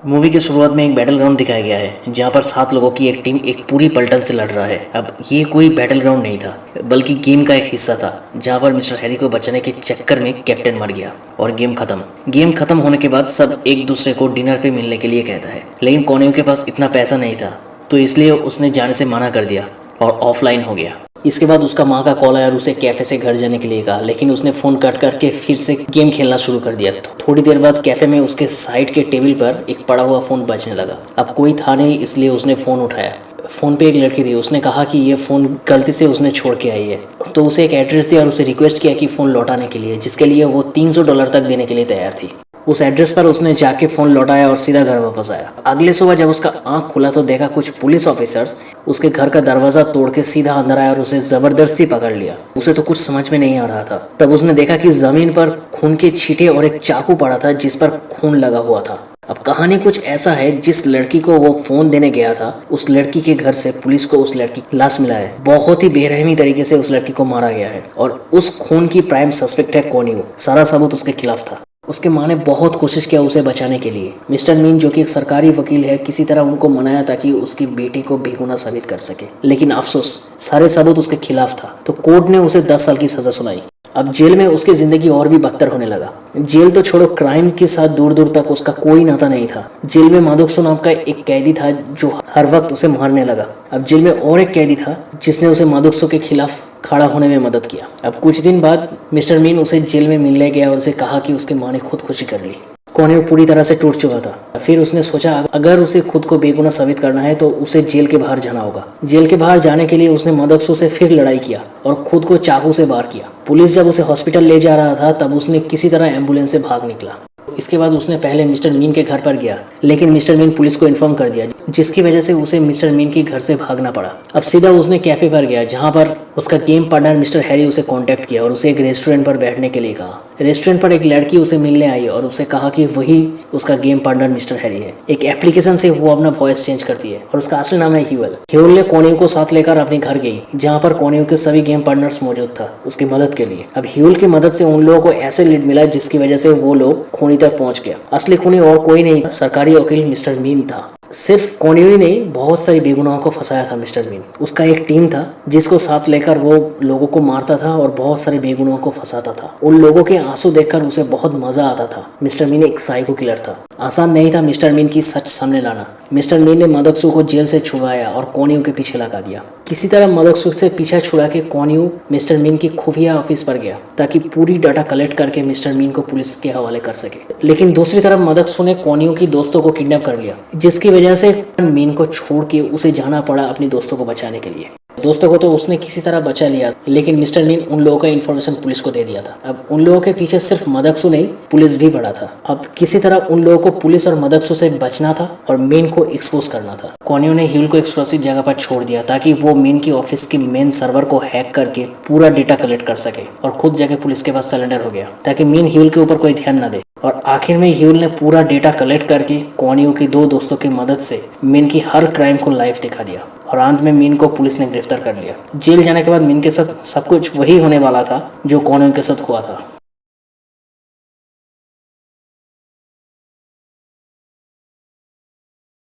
Movie की शुरुआत में एक बैटल ग्राउंड दिखाया गया है जहां पर 7 लोगों की एक टीम एक पूरी पलटन से लड़ रहा है। अब ये कोई बैटल ग्राउंड नहीं था, बल्कि गेम का एक हिस्सा था जहां पर मिस्टर हैरी को बचाने के चक्कर में कैप्टन मर गया और गेम खत्म होने के बाद सब एक दूसरे को डिनर पे मिलने के लिए कहता है, लेकिन कोनेव के पास इतना पैसा नहीं था, तो इसलिए उसने जाने से मना कर दिया और ऑफलाइन हो गया। इसके बाद उसका माँ का कॉल आया और उसे कैफे से घर जाने के लिए कहा, लेकिन उसने फ़ोन कट करके फिर से गेम खेलना शुरू कर दिया। थोड़ी देर बाद कैफे में उसके साइड के टेबल पर एक पड़ा हुआ फ़ोन बजने लगा। अब कोई था नहीं, इसलिए उसने फ़ोन उठाया। फ़ोन पे एक लड़की थी, उसने कहा कि ये फ़ोन गलती से उसने छोड़ के आई है, तो उसे एक एड्रेस दिया और उसे रिक्वेस्ट किया कि फ़ोन लौटाने के लिए, जिसके लिए वो $300 तक देने के लिए तैयार थी। उस एड्रेस पर उसने जाके फ़ोन लौटाया और सीधा घर वापस आया। अगले सुबह जब उसका आंख खुला तो देखा कुछ पुलिस ऑफिसर्स उसके घर का दरवाज़ा तोड़ के सीधा अंदर आया और उसे ज़बरदस्ती पकड़ लिया। उसे तो कुछ समझ में नहीं आ रहा था। तब उसने देखा कि ज़मीन पर खून के छींटे और एक चाकू पड़ा था जिस पर खून लगा हुआ था। अब कहानी कुछ ऐसा है, जिस लड़की को वो फोन देने गया था, उस लड़की के घर से पुलिस को उस लड़की की लाश मिला है। बहुत ही बेरहमी तरीके से उस लड़की को मारा गया है और उस खून की प्राइम सस्पेक्ट है कोनियो। सारा सबूत उसके खिलाफ था। उसके माँ ने बहुत कोशिश किया उसे बचाने के लिए। मिस्टर मीन जो कि एक सरकारी वकील है, किसी तरह उनको मनाया ताकि उसकी बेटी को बेगुनाह साबित कर सके, लेकिन अफसोस सारे सबूत उसके खिलाफ था, तो कोर्ट ने उसे 10 साल की सजा सुनाई। अब जेल में उसकी जिंदगी और भी बदतर होने लगा। जेल तो छोड़ो, क्राइम के साथ दूर दूर तक उसका कोई नाता नहीं था। जेल में माधोक्सो नाम का एक कैदी था जो हर वक्त उसे मारने लगा। अब जेल में और एक कैदी था जिसने उसे माधोक्सो के खिलाफ खड़ा होने में मदद किया। अब कुछ दिन बाद मिस्टर मीन उसे जेल में मिलने गया और उसे कहा कि उसकी माँ ने खुदकुशी कर ली। कोनेव पूरी तरह से टूट चुका था। फिर उसने सोचा अगर उसे खुद को बेगुनाह साबित करना है तो उसे जेल के बाहर जाना होगा। जेल के बाहर जाने के लिए उसने माधोक्सो से फिर लड़ाई किया और खुद को चाकू से वार किया। पुलिस जब उसे हॉस्पिटल ले जा रहा था तब उसने किसी तरह एम्बुलेंस से भाग निकला। इसके बाद उसने पहले मिस्टर मीन के घर पर गया, लेकिन मिस्टर मीन पुलिस को इन्फॉर्म कर दिया, जिसकी वजह से उसे मिस्टर मीन के घर से भागना पड़ा। अब सीधा उसने कैफे पर गया जहां पर उसका गेम पार्टनर मिस्टर हैरी उसे कांटेक्ट किया और उसे एक रेस्टोरेंट पर बैठने के लिए कहा। रेस्टोरेंट पर एक लड़की उसे मिलने आई और उसे कहा कि वही उसका गेम पार्टनर मिस्टर हैरी है। एक एप्लीकेशन से वो अपना वॉइस चेंज करती है और उसका असली नाम है ह्यूल। ह्यूल ने कोनेव को साथ लेकर अपने घर गई जहां पर कोनेव के सभी गेम पार्टनर्स मौजूद था उसकी मदद के लिए। अब ह्यूल की मदद से उन लोगों को ऐसे लीड मिला जिसकी वजह से वो लोग खूनी तक पहुंच गया। असली खूनी और कोई नहीं, सरकारी वकील मिस्टर मीन था। सिर्फ कोनेव ही नहीं, बहुत सारी बेगुनाहों को फंसाया था मिस्टर मीन। उसका एक टीम था जिसको साथ लेकर वो लोगों को मारता था और बहुत सारे बेगुनाहों को फंसाता था। उन लोगों के आंसू देखकर उसे बहुत मजा आता था। मिस्टर मीन एक साइको किलर था। आसान नहीं था मिस्टर मीन की सच सामने लाना। मिस्टर मीन ने माधोक्सो को जेल से छुड़वाया और कोनेव के पीछे लगा दिया। किसी तरह माधोक्सो से पीछा छुड़ा के कोनेव मिस्टर मीन की खुफिया ऑफिस पर गया ताकि पूरी डाटा कलेक्ट करके मिस्टर मीन को पुलिस के हवाले कर सके। लेकिन दूसरी तरफ माधोक्सो ने कोनेव की दोस्तों को किडनैप कर लिया, जिसकी वजह से मीन को छोड़ के उसे जाना पड़ा अपनी दोस्तों को बचाने के लिए। दोस्तों को तो उसने किसी तरह बचा लिया, लेकिन मिस्टर मीन उन लोगों का इन्फॉर्मेशन पुलिस को दे दिया था। अब उन लोगों के पीछे सिर्फ माधोक्सो नहीं, पुलिस भी पड़ा था। अब किसी तरह उन लोगों को पुलिस और माधोक्सो से बचना था और मीन को एक्सपोज करना था। कोनेव ने ह्यूल को एक्सक्लूसिव जगह पर छोड़ दिया ताकि वो मीन की ऑफिस की मेन सर्वर को हैक करके पूरा डेटा कलेक्ट कर सके और खुद जाके पुलिस के पास सरेंडर हो गया ताकि मीन ह्यूल के ऊपर कोई ध्यान न दे। और आखिर में ह्यूल ने पूरा डेटा कलेक्ट करके कोनेव की 2 दोस्तों की मदद से मीन की हर क्राइम को लाइव दिखा दिया और अंत में मीन को पुलिस ने गिरफ्तार कर लिया। जेल जाने के बाद मीन के साथ सब कुछ वही होने वाला था जो कोनेव के साथ हुआ था।